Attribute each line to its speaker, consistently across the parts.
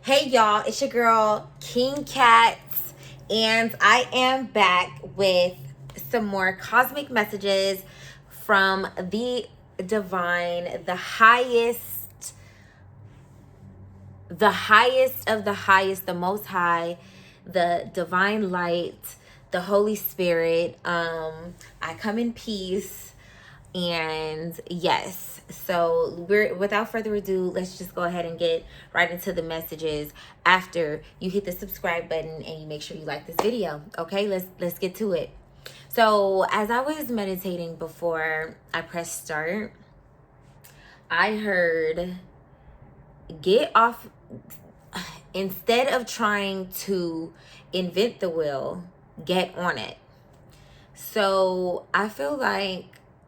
Speaker 1: Hey y'all, it's your girl King Cats, and I am back with some more cosmic messages from the divine, the highest of the highest, the most high, the divine light, the Holy Spirit. I come in peace. And yes, so we're without further ado, let's just go ahead and get right into the messages after you hit the subscribe button and you make sure you like this video. Okay, let's get to it. So as I was meditating before I pressed start, I heard get off instead of trying to invent the wheel, get on it. So I feel like,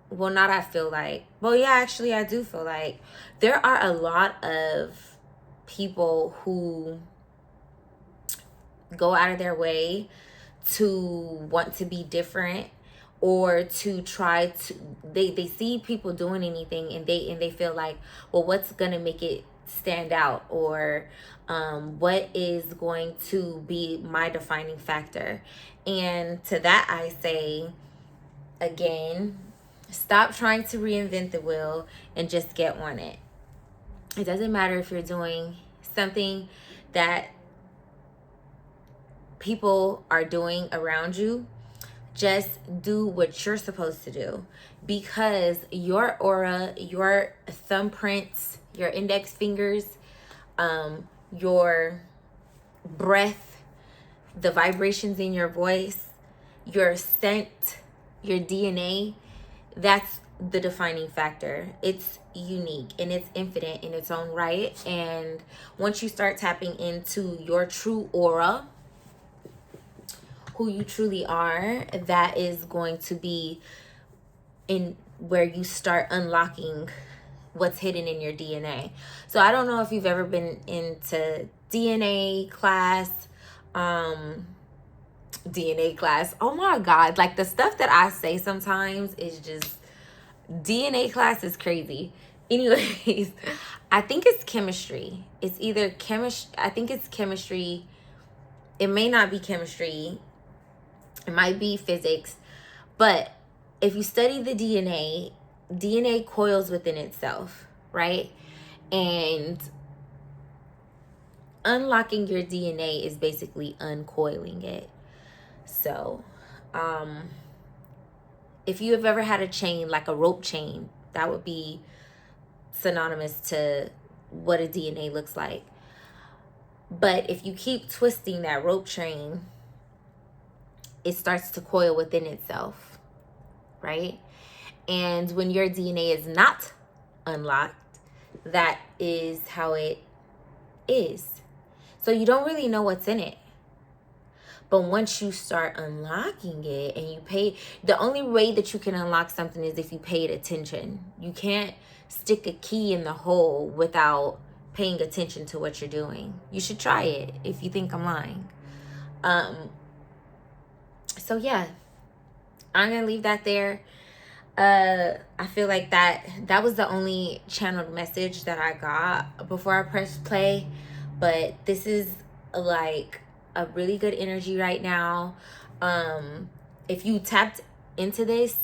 Speaker 1: well, not I feel like, well, yeah, actually, I do feel like there are a lot of people who go out of their way to want to be different or to try to they see people doing anything and they feel like, well, what's gonna make it stand out, or what is going to be my defining factor. And to that I say, again, stop trying to reinvent the wheel and just get on it. It doesn't matter if you're doing something that people are doing around you. Just do what you're supposed to do, because your aura, your thumbprints, your index fingers, your breath, the vibrations in your voice, your scent, your DNA, that's the defining factor. It's unique and it's infinite in its own right. And once you start tapping into your true aura, who you truly are, that is going to be in where you start unlocking what's hidden in your DNA. So I don't know if you've ever been into DNA class. DNA class. Oh my God. Like, the stuff that I say sometimes is just, DNA class is crazy. Anyways, I think it's chemistry. It's either I think it's chemistry. It may not be chemistry. It might be physics. But if you study the DNA coils within itself, right? And unlocking your DNA is basically uncoiling it. So, if you have ever had a chain, like a rope chain, that would be synonymous to what a DNA looks like. But if you keep twisting that rope chain, it starts to coil within itself, right? And when your DNA is not unlocked, that is how it is. So you don't really know what's in it. But once you start unlocking it and you pay, the only way that you can unlock something is if you paid attention. You can't stick a key in the hole without paying attention to what you're doing. You should try it if you think I'm lying. So yeah, I'm gonna leave that there. I feel like that was the only channeled message that I got before I pressed play. But this is like a really good energy right now. If you tapped into this,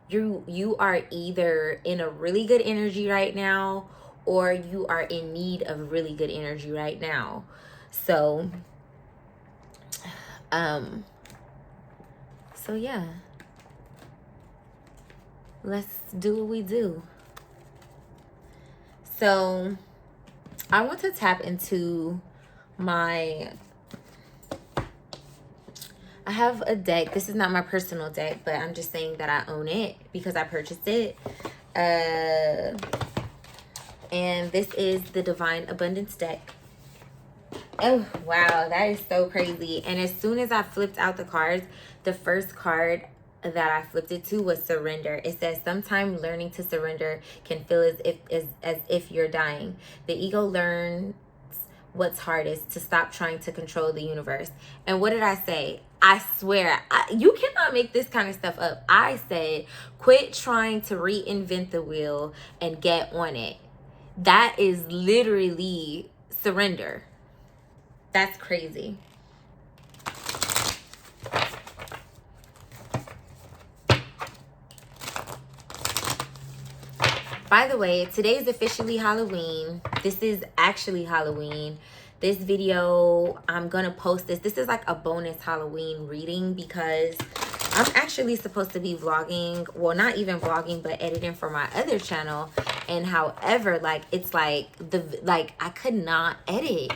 Speaker 1: you are either in a really good energy right now, or you are in need of really good energy right now. So yeah, let's do what we do. So I want to tap into I have a deck. This is not my personal deck, but I'm just saying that I own it because I purchased it. And this is the Divine Abundance deck. Oh, wow. That is so crazy. And as soon as I flipped out the cards, the first card that I flipped it to was surrender. It says, sometimes learning to surrender can feel as if you're dying. The ego learns what's hardest, to stop trying to control the universe. And what did I say? I swear, you cannot make this kind of stuff up. I said, quit trying to reinvent the wheel and get on it. That is literally surrender. That's crazy. By the way, today is officially Halloween. This is actually Halloween. This video, I'm gonna post this. This is like a bonus Halloween reading because I'm actually supposed to be vlogging. Well, not even vlogging, but editing for my other channel. And however, like, it's like I could not edit.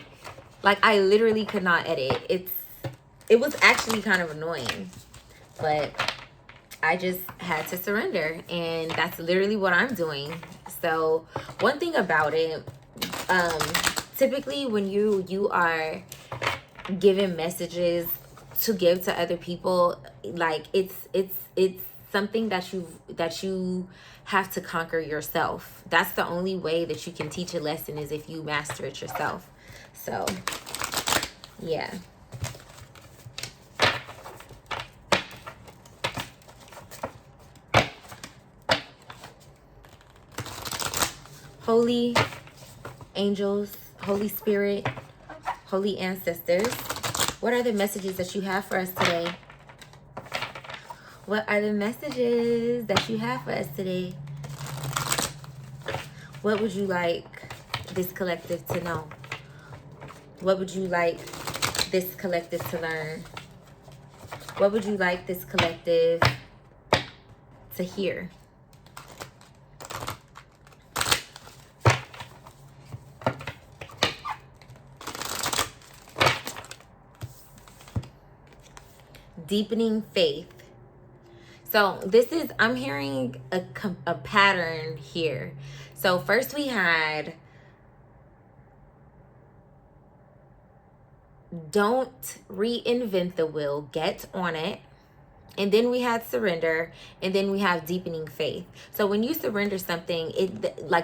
Speaker 1: Like, I literally could not edit. It was actually kind of annoying, but I just had to surrender, and that's literally what I'm doing. So one thing about it, typically when you are given messages to give to other people, like it's something that you have to conquer yourself. That's the only way that you can teach a lesson, is if you master it yourself. So yeah. Holy angels, Holy Spirit, holy ancestors, what are the messages that you have for us today? What are the messages that you have for us today? What would you like this collective to know? What would you like this collective to learn? What would you like this collective to hear? Deepening faith. So this is, I'm hearing a pattern here. So first we had, don't reinvent the wheel, get on it. And then we had surrender, and then we have deepening faith. So when you surrender something,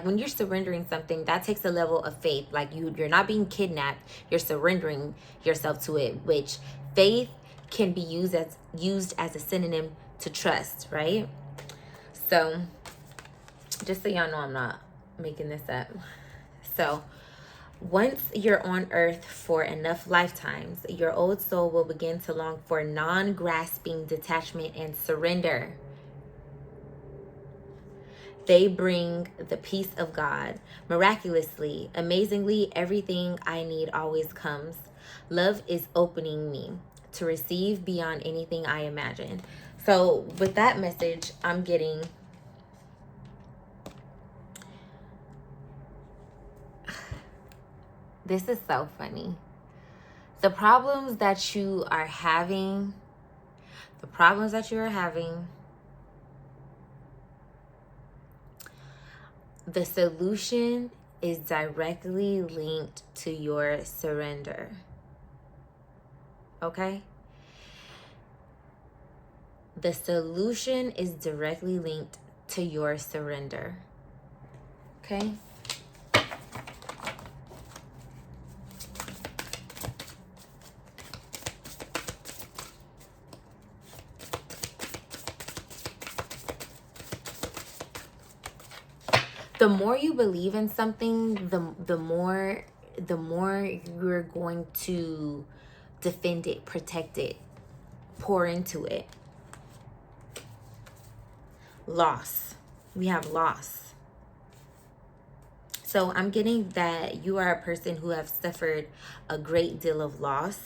Speaker 1: when you're surrendering something, that takes a level of faith. Like you're not being kidnapped, you're surrendering yourself to it, which faith can be used as a synonym to trust, right? So just so y'all know, I'm not making this up. So once you're on earth for enough lifetimes, your old soul will begin to long for non-grasping detachment and surrender. They bring the peace of God. Miraculously, amazingly, everything I need always comes. Love is opening me to receive beyond anything I imagine. So with that message, I'm getting this is so funny. The problems that you are having, the solution is directly linked to your surrender. Okay? The solution is directly linked to your surrender. Okay? The more you believe in something, the more you're going to defend it, protect it, pour into it. Loss. We have loss. So I'm getting that you are a person who have suffered a great deal of loss.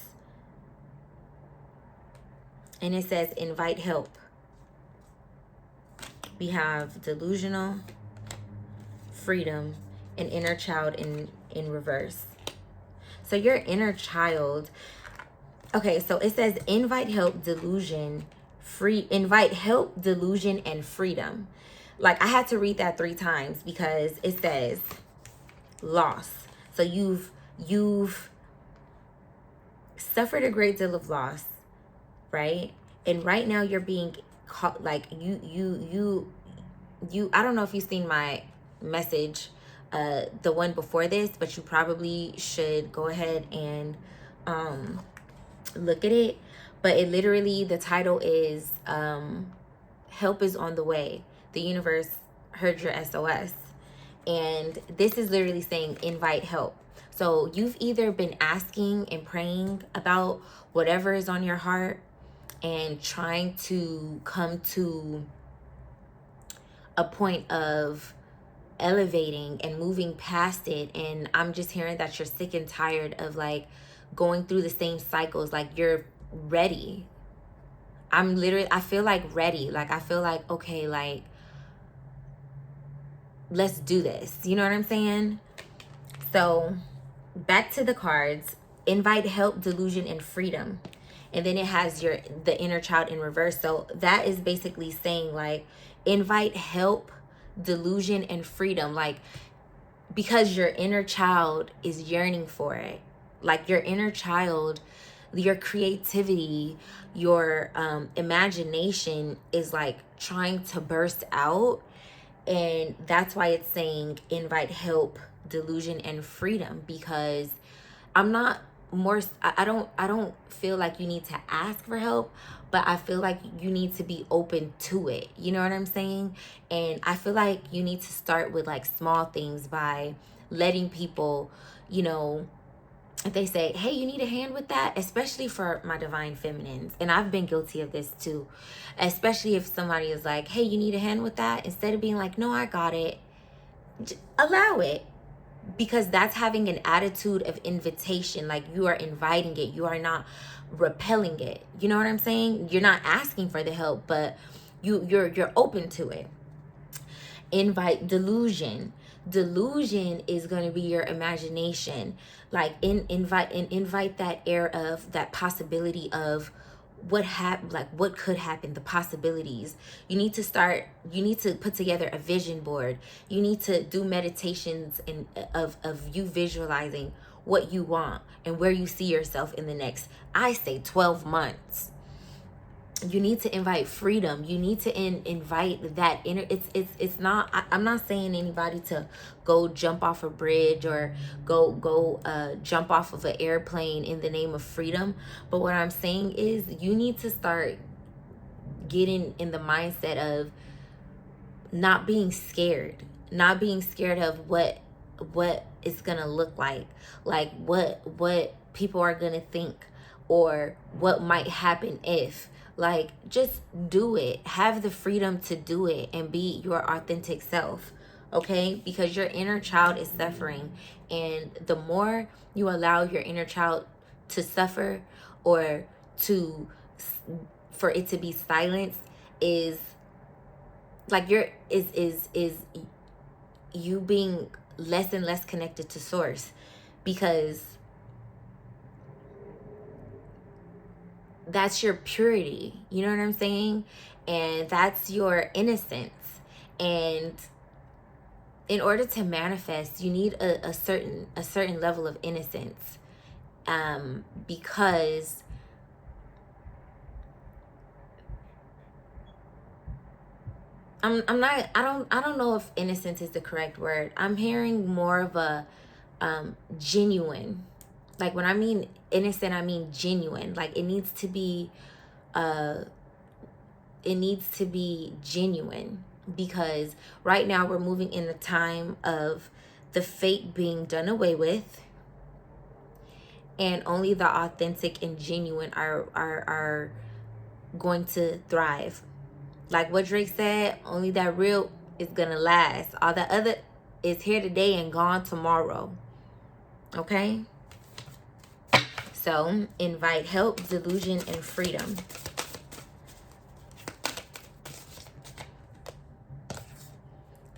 Speaker 1: And it says invite help. We have delusional, freedom, and inner child in reverse. So your inner child, okay, so it says invite help, delusion, invite help, delusion, and freedom. Like I had to read that 3 times because it says loss. So you've suffered a great deal of loss, right? And right now you're being caught, like you I don't know if you've seen my message, the one before this, but you probably should go ahead and look at it. But it literally, the title is help is on the way. The universe heard your SOS. And this is literally saying invite help. So you've either been asking and praying about whatever is on your heart and trying to come to a point of elevating and moving past it, and I'm just hearing that you're sick and tired of like going through the same cycles. Like you're ready. I feel like ready. Like I feel like, okay, like let's do this. You know what I'm saying? So back to the cards. Invite help, delusion, and freedom. And then it has the inner child in reverse. So that is basically saying like invite help, delusion, and freedom. Like because your inner child is yearning for it. Like your inner child, your creativity, your imagination is like trying to burst out. And that's why it's saying invite help, delusion, and freedom. Because I'm not more, I don't feel like you need to ask for help, but I feel like you need to be open to it. You know what I'm saying? And I feel like you need to start with like small things by letting people, you know, if they say, hey, you need a hand with that, especially for my divine feminines. And I've been guilty of this too. Especially if somebody is like, hey, you need a hand with that, instead of being like, no, I got it, allow it. Because that's having an attitude of invitation. Like you are inviting it, you are not repelling it. You know what I'm saying? You're not asking for the help, but you're open to it. Invite delusion. Delusion is going to be your imagination. Like invite that air of that possibility of what could happen, the possibilities. You need to put together a vision board. You need to do meditations of you visualizing what you want and where you see yourself in the next, I say, 12 months. You need to invite freedom. You need to invite that inner, it's not, I'm not saying anybody to go jump off a bridge or go jump off of an airplane in the name of freedom. But what I'm saying is you need to start getting in the mindset of not being scared of what it's gonna look like what people are gonna think, or what might happen if. Like, just do it. Have the freedom to do it and be your authentic self, okay? Because your inner child is suffering. And the more you allow your inner child to suffer, or for it to be silenced, is like is you being less and less connected to source. Because that's your purity, you know what I'm saying? And that's your innocence. And in order to manifest, you need a certain level of innocence. Because I don't know if innocence is the correct word. I'm hearing more of a genuine. Like when I mean innocent, I mean genuine. Like it needs to be genuine. Because right now we're moving in the time of the fake being done away with, and only the authentic and genuine are going to thrive. Like what Drake said, only that real is gonna last. All the other is here today and gone tomorrow. Okay? So, invite help, delusion, and freedom.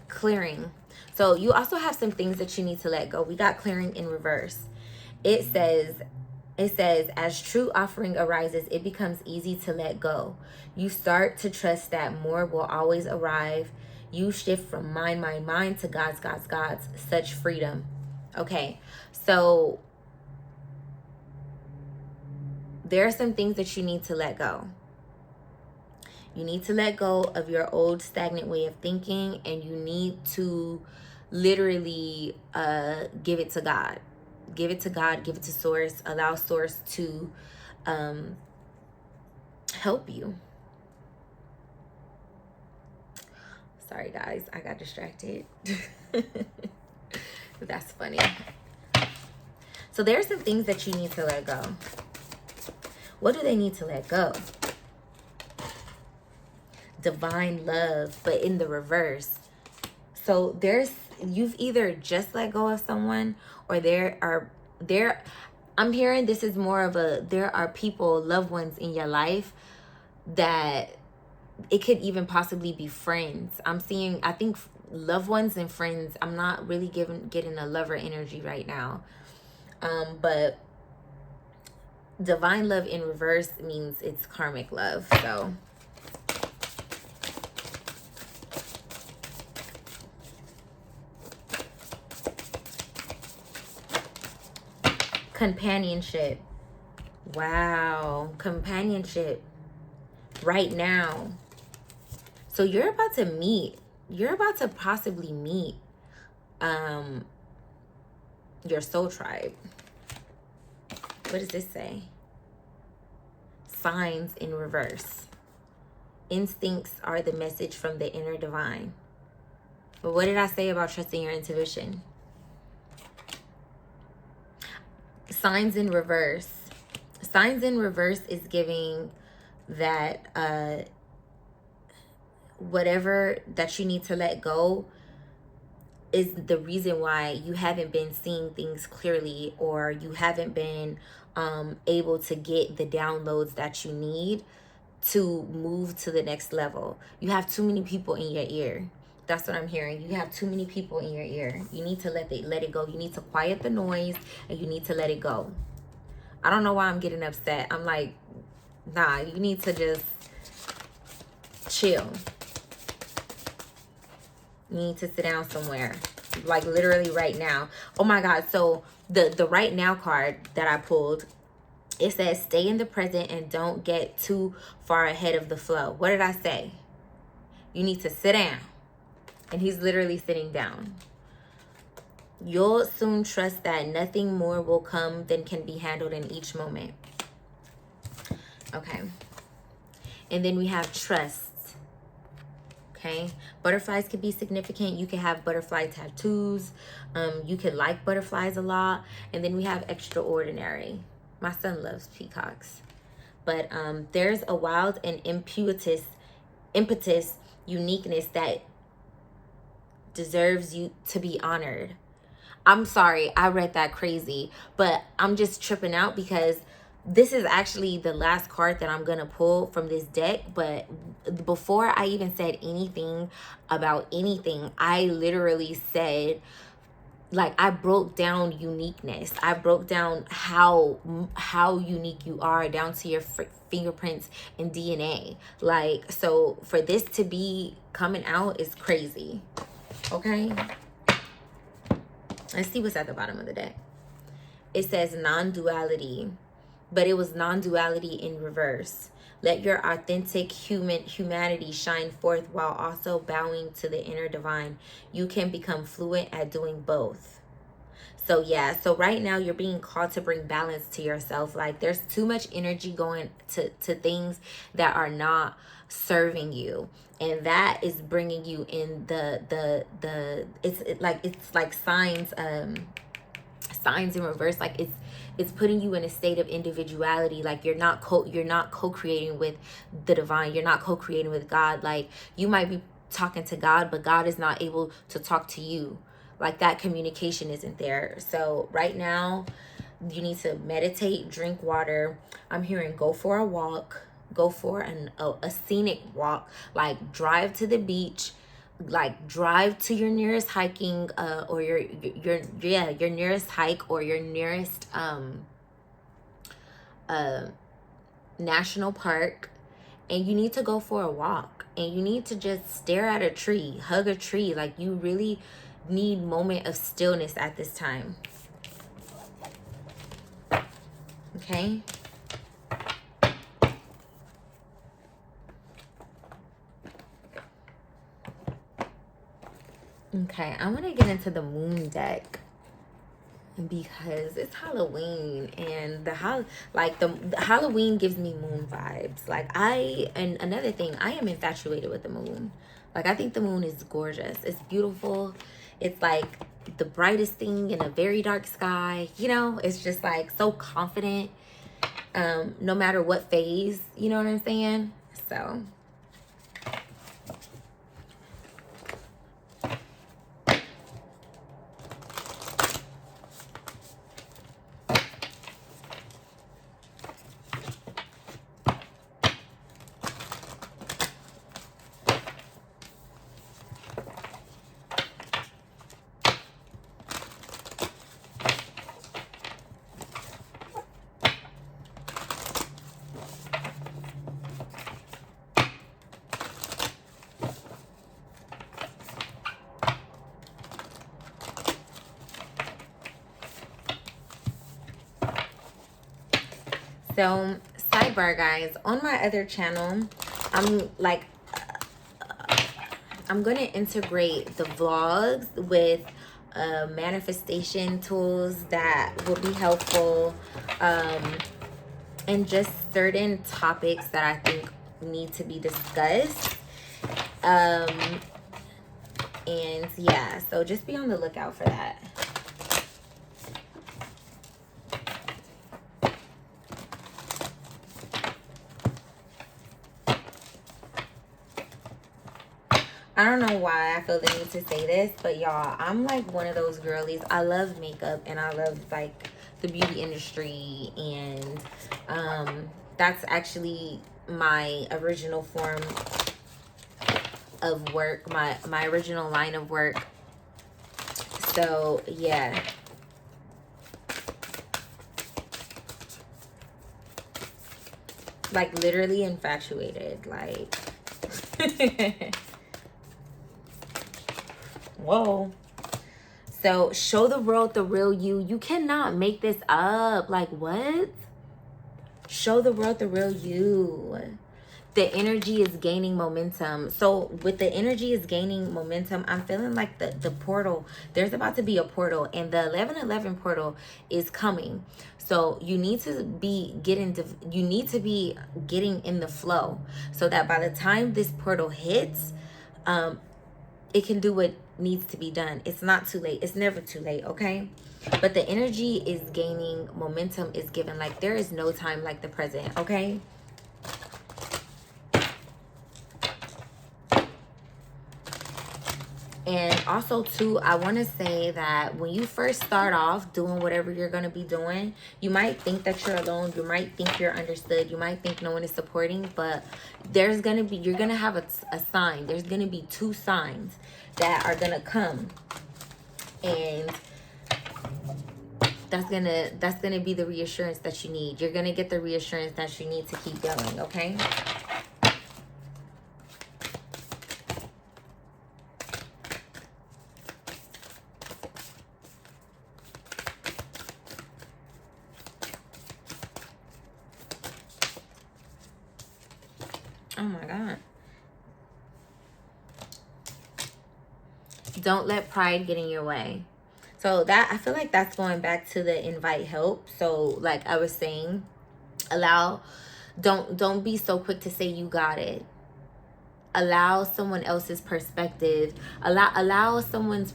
Speaker 1: Clearing. So, you also have some things that you need to let go. We got clearing in reverse. It says, as true offering arises, it becomes easy to let go. You start to trust that more will always arrive. You shift from mine to God's. Such freedom. Okay, so there are some things that you need to let go. You need to let go of your old stagnant way of thinking, and you need to literally give it to God. Give it to God, give it to source. Allow source to help you. Sorry guys, I got distracted. That's funny. So there are some things that you need to let go. What do they need to let go? Divine love, but in the reverse. So you've either just let go of someone, or I'm hearing this is more of there are people, loved ones in your life that it could even possibly be friends. I think loved ones and friends. I'm not really getting a lover energy right now. But divine love in reverse means it's karmic love. So companionship. Wow, companionship right now. So you're about to possibly meet your soul tribe. What does this say? Signs in reverse. Instincts are the message from the inner divine. But what did I say about trusting your intuition? Signs in reverse. Signs in reverse is giving that whatever that you need to let go is the reason why you haven't been seeing things clearly, or you haven't been able to get the downloads that you need to move to the next level. You have too many people in your ear. That's what I'm hearing. You have too many people in your ear. You need to let it go. You need to quiet the noise, and you need to let it go. I don't know why I'm getting upset. I'm like, nah, you need to just chill. You need to sit down somewhere, like literally right now. Oh my God. So the right now card that I pulled, it says stay in the present and don't get too far ahead of the flow. What did I say? You need to sit down. And he's literally sitting down. You'll soon trust that nothing more will come than can be handled in each moment. Okay. And then we have trust. Okay. Butterflies could be significant. You can have butterfly tattoos. You could like butterflies a lot. And then we have extraordinary. My son loves peacocks. But there's a wild and impetus, uniqueness that deserves you to be honored. I'm sorry, I read that crazy, but I'm just tripping out because this is actually the last card that I'm gonna pull from this deck. But before I even said anything about anything, I literally said, like, I broke down uniqueness. I broke down how unique you are down to your fingerprints and DNA. Like, so for this to be coming out is crazy. Okay, let's see what's at the bottom of the deck. It says non-duality, but it was non-duality in reverse. Let your authentic humanity shine forth while also bowing to the inner divine. You can become fluent at doing both. So yeah, so right now you're being called to bring balance to yourself. Like, there's too much energy going to things that are not serving you, and that is bringing you in it's like signs in reverse. Like, it's putting you in a state of individuality. Like, you're not co-creating with the divine. You're not co-creating with God. Like, you might be talking to God, but God is not able to talk to you. Like, that communication isn't there. So right now you need to meditate, drink water. I'm hearing go for a walk, go for a scenic walk. Like, drive to the beach, like drive to your nearest hiking or your nearest hike, or your nearest national park, and you need to go for a walk, and you need to just stare at a tree, hug a tree. Like, you really need moment of stillness at this time. Okay. Okay, I want to get into the moon deck because it's Halloween, and the Halloween gives me moon vibes. And another thing, I am infatuated with the moon. Like, I think the moon is gorgeous. It's beautiful. It's like the brightest thing in a very dark sky. You know, it's just like so confident, no matter what phase, you know what I'm saying? So So, sidebar, guys, on my other channel, I'm like, I'm going to integrate the vlogs with manifestation tools that will be helpful, and just certain topics that I think need to be discussed. And yeah, so just be on the lookout for that. I don't know why I feel the need to say this, but y'all, I'm like one of those girlies. I love makeup and I love like the beauty industry, and that's actually my original form of work, my original line of work. So yeah. Like literally infatuated, like whoa. So show the world the real you. You cannot make this up. Like what? Show the world the real you. The energy is gaining momentum. So with the energy is gaining momentum, I'm feeling like the portal, there's about to be a portal, and the 1111 portal is coming. So you need to be getting in the flow, so that by the time this portal hits, it can do what needs to be done. It's not too late. It's never too late, okay? But the energy is gaining momentum, is given. Like there is no time like the present, okay? And also too, I want to say that when you first start off doing whatever you're going to be doing, you might think that you're alone. You might think you're understood. You might think no one is supporting, but there's going to be, you're going to have a sign. There's going to be 2 signs that are going to come. And that's going to be the reassurance that you need. You're going to get the reassurance that you need to keep going, okay? Oh my God. Don't let pride get in your way. So that, I feel like that's going back to the invite help. So like I was saying, don't be so quick to say you got it. Allow someone else's perspective. Allow someone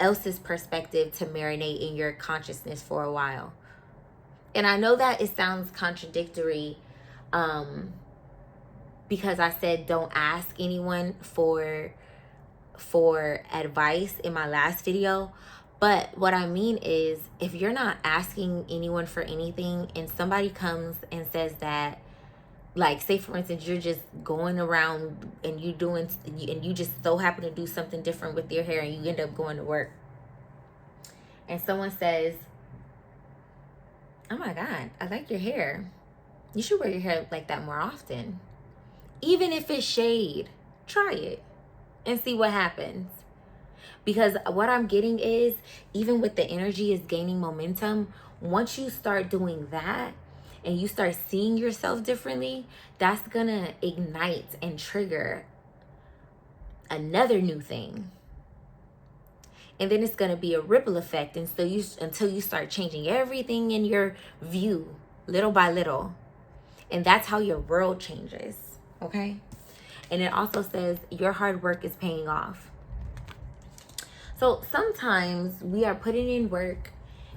Speaker 1: else's perspective to marinate in your consciousness for a while. And I know that it sounds contradictory, because I said don't ask anyone for advice in my last video. But what I mean is, if you're not asking anyone for anything and somebody comes and says that, like say for instance, you're just going around and you just so happen to do something different with your hair and you end up going to work, and someone says, oh my God, I like your hair. You should wear your hair like that more often. Even if it's shade, try it and see what happens. Because what I'm getting is, even with the energy is gaining momentum, once you start doing that and you start seeing yourself differently, that's gonna ignite and trigger another new thing. And then it's gonna be a ripple effect, and so until you start changing everything in your view little by little. And that's how your world changes, okay? And it also says your hard work is paying off. So sometimes we are putting in work,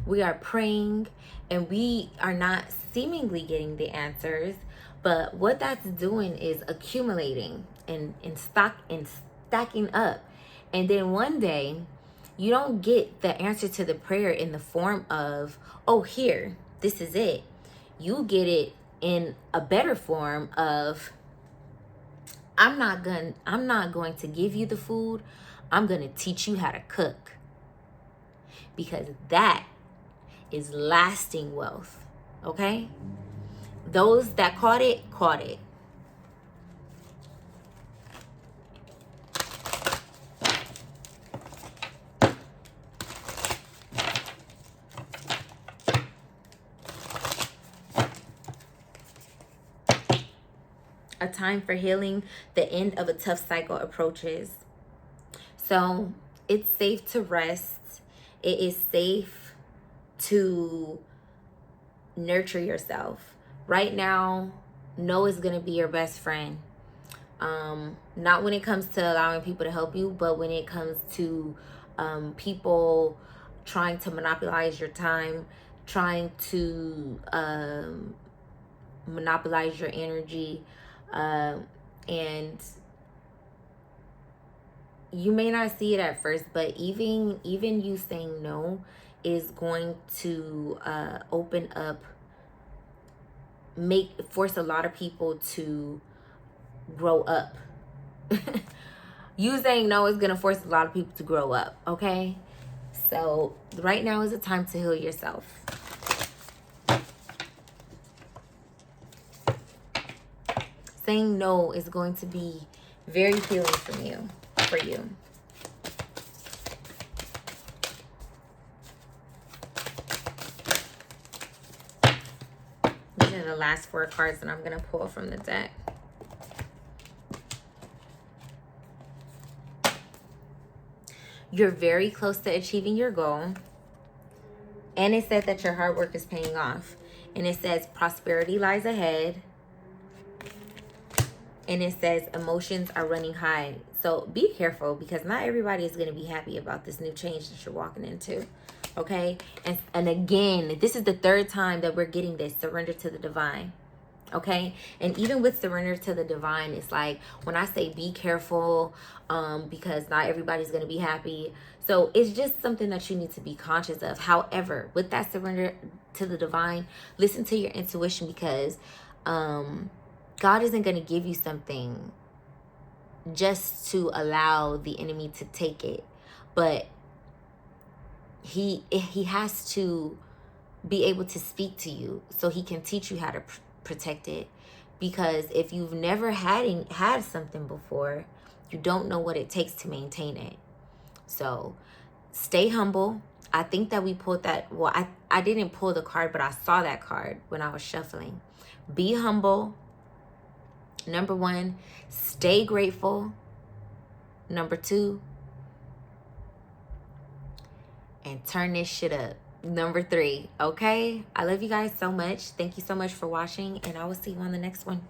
Speaker 1: we are praying, and we are not seemingly getting the answers. But what that's doing is accumulating and stacking up. And then one day you don't get the answer to the prayer in the form of, oh, here, this is it. You get it in a better form of, I'm not going to give you the food. I'm going to teach you how to cook. Because that is lasting wealth. Okay? Those that caught it, caught it. A time for healing, the end of a tough cycle approaches. So it's safe to rest. It is safe to nurture yourself. Right now, no is going to be your best friend. Not when it comes to allowing people to help you, but when it comes to people trying to monopolize your time, trying to monopolize your energy, and you may not see it at first, but even you saying no is going to open up, force a lot of people to grow up. You saying no is gonna force a lot of people to grow up. Okay, so right now is a time to heal yourself. Saying no is going to be very healing for you. These are the last 4 cards that I'm going to pull from the deck. You're very close to achieving your goal. And it said that your hard work is paying off. And it says prosperity lies ahead. And it says emotions are running high. So be careful, because not everybody is going to be happy about this new change that you're walking into. Okay? And again, this is the 3rd time that we're getting this. Surrender to the divine. Okay? And even with surrender to the divine, it's like when I say be careful, because not everybody's going to be happy. So it's just something that you need to be conscious of. However, with that surrender to the divine, listen to your intuition, because God isn't going to give you something just to allow the enemy to take it. But he has to be able to speak to you so he can teach you how to protect it. Because if you've never had something before, you don't know what it takes to maintain it. So stay humble. I think that we pulled that. Well, I didn't pull the card, but I saw that card when I was shuffling. Be humble. Number 1, stay grateful. Number 2, and turn this shit up. Number 3, okay? I love you guys so much. Thank you so much for watching, and I will see you on the next one.